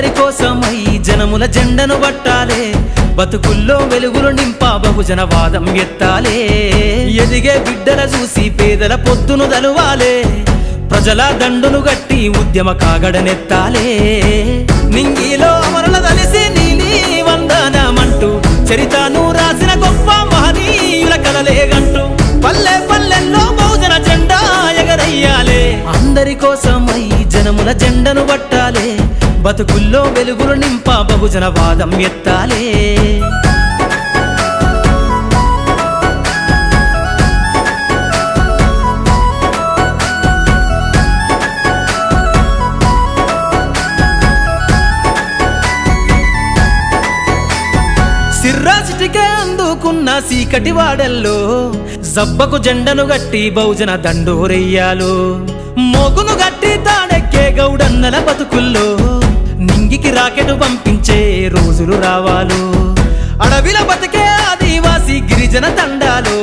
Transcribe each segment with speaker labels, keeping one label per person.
Speaker 1: అందరి కోసమై జనముల జెండను పట్టాలే, బతుకుల్లో వెలుగులు నింపా బహుజన వాదం ఎత్తాలే. ఎదిగే బిడ్డల చూసి పేదల పొద్దును దలువాలే, ప్రజల దండును గట్టి ఉద్యమ కాగడనెత్తాలే. నింగిలో అమరుల దలిసి నీలి వందనమంటూ చరితను రాసిన గొప్ప మహనీయుల కలలేగంటూ పల్లె పల్లెల్లో బహుజన జెండా ఎగరయ్యాలే. అందరి కోసమై జనముల జెండను పట్టాలే, బతుకుల్లో వెలుగులు నింపా బహుజన వాదం ఎత్తాలే. సిర్రాసిటికే అందుకున్న సీకటి వాడల్లో జబ్బకు జెండను గట్టి బహుజన దండోరెయ్యాలు. మోగును గట్టి తాడెక్కే గౌడన్నల బతుకుల్లో నింగికి రాకెట్ పంపించే రోజులు రావాలు. అడవిల బతికే ఆదివాసి గిరిజన తండాలు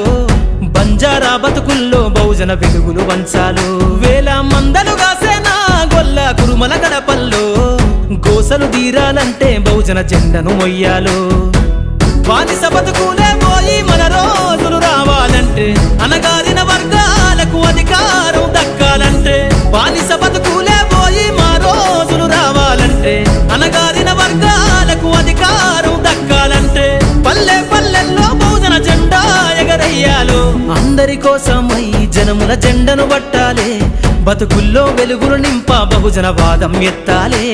Speaker 1: బంజారా బతుకుల్లో బహుజన వెలుగులు వంచాలు. వేల మందలు కాసేనా గొల్ల కురుమల గడపల్లో గోసలు తీరాలంటే బహుజన జెండను మొయ్యాలు. బానిస బతుకులే పోయి మన రోజులు రావాలంటే, అనగారిన వర్గాలకు అధికారం దక్కాలంటే. బానిస బతుకులే పోయి మా రోజులు రావాలంటే, అనగారిన వర్గాలకు అధికారం దక్కాలంటే. పల్లె పల్లెల్లో బహుజన జెండా ఎగరయ్యాలు. అందరి కోసమై జనముల జెండను పట్టాలే, బతుకుల్లో వెలుగులు నింపా బహుజన వాదం ఎత్తాలే.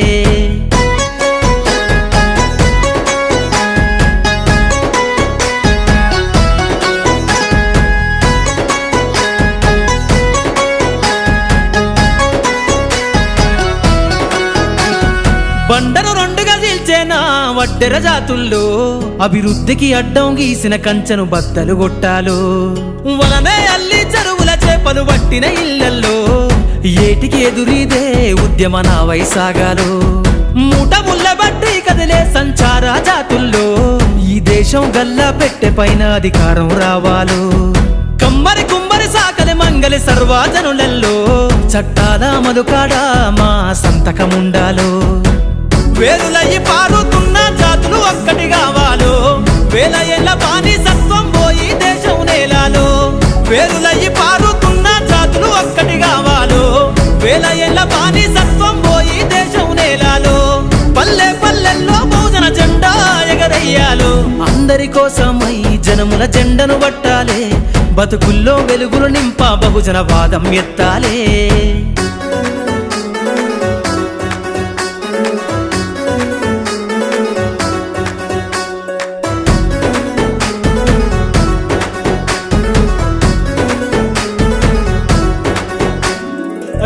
Speaker 1: బండను రెండుగా చీల్చేనా వడ్డెర జాతుల్లో అభివృద్ధికి అడ్డం గీసిన కంచెను బద్దలు కొట్టాలు. వలనే అల్లి చెరువుల చేపలు పట్టిన ఇళ్లల్లో ఏటికి ఎదురీదే ఉద్యమ నావై సాగాలు. మూట ముళ్ళ బట్టి కదిలే సంచార జాతుల్లో ఈ దేశం గల్లా పెట్టె పైన అధికారం రావాలు. కమ్మరి కుమ్మరి సాకలి మంగలి సర్వజనులలో చట్టాల అమలుకాడా మా సంతకముండాలు. వేలులయ్యి పారుతున్న జాతులు ఒక్కటి కావాలో, వేల ఏళ్ళ బానిసత్వం పోయి దేశం నేలాలో. వేలులయ్యి పారుతున్న జాతులు ఒక్కటి కావాలో, వేల ఏళ్ళ బానిసత్వం పోయి దేశం నేలాలో. పల్లె పల్లెల్లో బహుజన జెండా ఎగరయ్యాలు. అందరి కోసమై జనముల జెండను పట్టాలే, బతుకుల్లో వెలుగులు నింపా బహుజన వాదం ఎత్తాలే.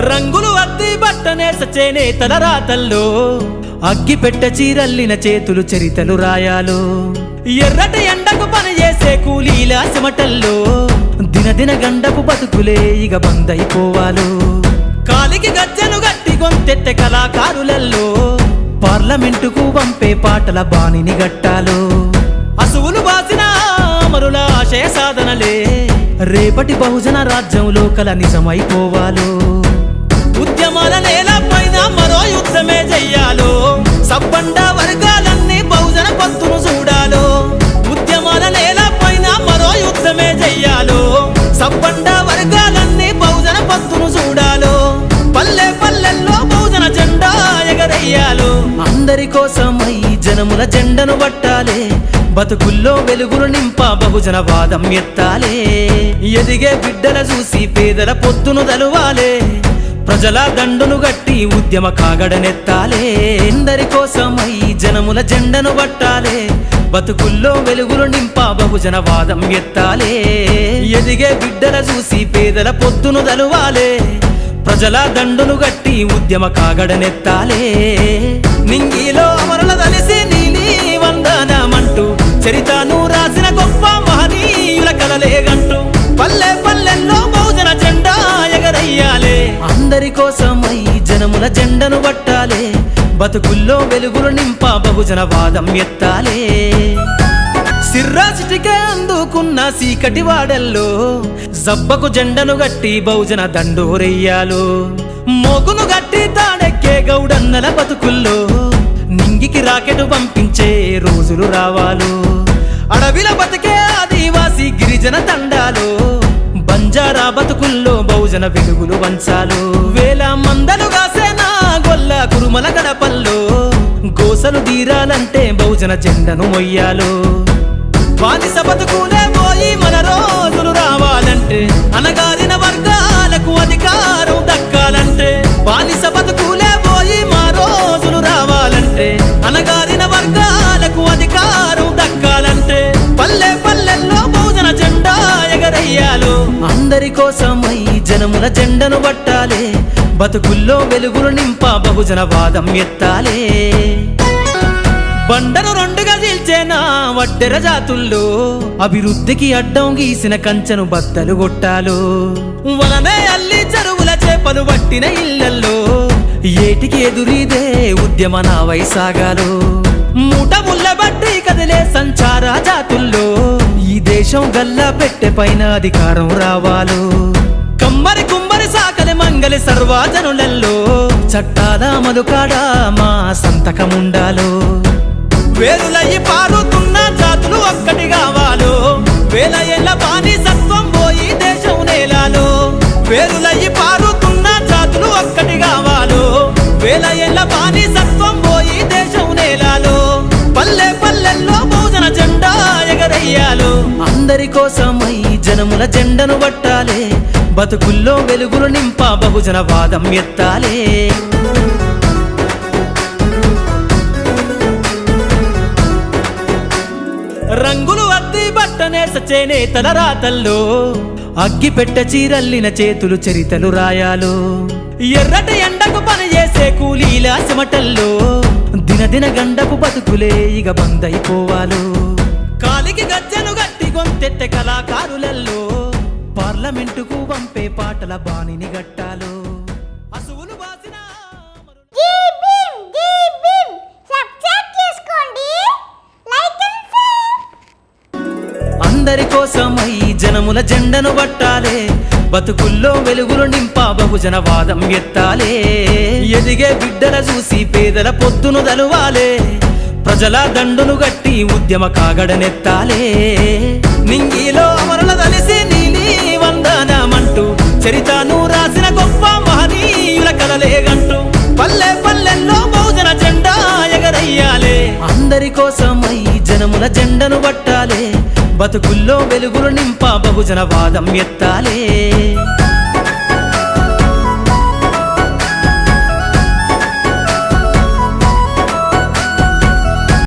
Speaker 1: రంగులు అద్ది బట్టనే సచేనే తల రాతల్లో అగ్గి పెట్ట చీరల్లిన చేతులు చరితలు రాయాలు. ఎర్రటి ఎండకు పని చేసే కూలీల చెమటల్లో దినదిన గండపు బతుకులే ఇక బందైపోవాలు. కాలికి గజ్జను గట్టి గొంతెత్తె కళాకారులల్లో పార్లమెంటుకు పంపే పాటల బాణిని గట్టాలు. అసువులు బాసిన అమరుల ఆశయ సాధనలే రేపటి బహుజన రాజ్యంలో కల నిజమైపోవాలు. ఉద్యమాల నేల పైన మరో యుద్ధమే చెయ్యాలో, సబ్బండ వర్గాలన్నీ బహుజన పొత్తును చూడాలో. ఉద్యమాల నేల పైన మరో యుద్ధమే చెయ్యాలో, సబ్బండ వర్గాలన్నీ బహుజన పొత్తును చూడాలో. పల్లె పల్లెల్లో బహుజన జెండా ఎగరయ్యాలు. అందరి కోసమై జనముల జెండను పట్టాలే, బతుకుల్లో వెలుగులు నింపా బహుజన వాదం ఎత్తాలే. ఎదిగే బిడ్డల చూసి పేదల పొద్దును దలువాలే, ప్రజల దండును గట్టి ఉద్యమ కాగడనెత్తాలే. అందరి కోసమై జనముల జెండను పట్టాలే, బతుకుల్లో వెలుగులు నింపా బహుజన వాదం ఎత్తాలే. ఎదిగే బిడ్డల చూసి పేదల పొద్దును దలువాలే, ప్రజల దండును గట్టి ఉద్యమ కాగడనెత్తాలే. నింగిలో అమరుల దలిసి నీలి వందనమంటూ చరితను రాసిన గొప్ప మహనీయుల కలలేగంటూ పల్లె పల్లెల్లో బహుజన జెండా ఎగరయ్యాలే. అందరి కోసమై జనముల జెండను పట్టాలే, బతుకుల్లో వెలుగులు నింపా బహుజన వాదం ఎత్తాలే. సిర్రాసిటికే అందుకున్న సీకటి వాడల్లో జబ్బకు జెండను గట్టి బహుజన దండోరెయ్యాలు. మోగును గట్టి తాడెక్కే గౌడన్నల బతుకుల్లో నింగికి రాకెట్ పంపించే రోజులు రావాలు అడవిల బతికే ఆదివాసి గిరిజన తండాలు బంజారా బతుకుల్లో బహుజన వెలుగులు వంచాలు వేల మందలుగా సేనా గొల్ల కురుమల గడపల్లో గోసలు తీరాలంటే బహుజన జెండను మొయ్యాలు బానిస బతుకులే పోయి మన రోజులు రావాలంటే అనగారిన వర్గాలకు అధికారం దక్కాలంటే బానిస బతుకులే పోయి మా రోజులు రావాలంటే అనగారిన వర్గాలకు అధికారం దక్కాలంటే పల్లె పల్లెల్లో బహుజన జెండా ఎగరయ్యాలు అందరి కోసమై జనముల జెండను పట్టాలే బతుకుల్లో వెలుగులు నింప బహుజన వాదం ఎత్తాలే బండను రెండుగా చీల్చేనా వడ్డెర జాతుల్లో అభివృద్ధికి అడ్డం గీసిన కంచెను బద్దలు కొట్టాలు వలనే అల్లి చెరువుల చేపలు పట్టిన ఇళ్లల్లో ఏటికి ఎదురీదే ఉద్యమ నావై సాగాలు మూట ముళ్ళ బట్టి కదిలే సంచార జాతుల్లో ఈ దేశం గల్లా పెట్టె పైన అధికారం రావాలు కమ్మరి కుమ్మరి సాకలి మంగలి సర్వజనులలో చట్టాల అమలుకాడా మా సంతకముండాలో వేరులయ్యి పారుతున్న జాతులు ఒక్కటి కావాలో వేల ఏళ్ళ బానిసత్వం పోయి దేశం నేలాలో వేరులయ్యి పారుతున్న జాతులు ఒక్కటి కావాలో వేల ఏళ్ళ బానిసత్వం పోయి దేశం నేలాలో పల్లె పల్లెల్లో బహుజన జెండా ఎగరయ్యాలో అందరి కోసమై జనముల జెండను పట్టాలే బతుకుల్లో వెలుగులు నింప బహుజన వాదం ఎత్తాలే రంగులు అద్ది బట్టనేస చేనేతల రాతల్లో అగ్గి పెట్ట చీరల్లిన చేతులు చరితలు రాయాలు ఎర్రటి ఎండకు పని చేసే కూలీల చెమటల్లో దినదిన గండపు బతుకులే ఇక బందైపోవాలు కాలికి గజ్జను గట్టి గొంతెత్తె కళాకారులలో పార్లమెంటుకు పంపే పాటల బాణిని గట్టాలు అసువులు బాసిన అందరి కోసమై జనముల జెండను పట్టాలే బతుకుల్లో వెలుగులు నింప బహుజన వాదం ఎత్తాలే ఎదిగే బిడ్డల చూసి పేదల పొద్దును దలువాలే ప్రజల దండును గట్టి ఉద్యమ కాగడనెత్తాలే నింగిలో అమరుల దలిసి నీలి వందనమంటూ చరితను రాసిన గొప్ప మహనీయుల కలలేగంటూ పల్లె పల్లెల్లో బహుజన జెండా ఎగరయ్యాలే అందరి కోసమై జనముల జెండను పట్టాలే బతుకుల్లో వెలుగులు నింప బహుజన వాదం ఎత్తాలే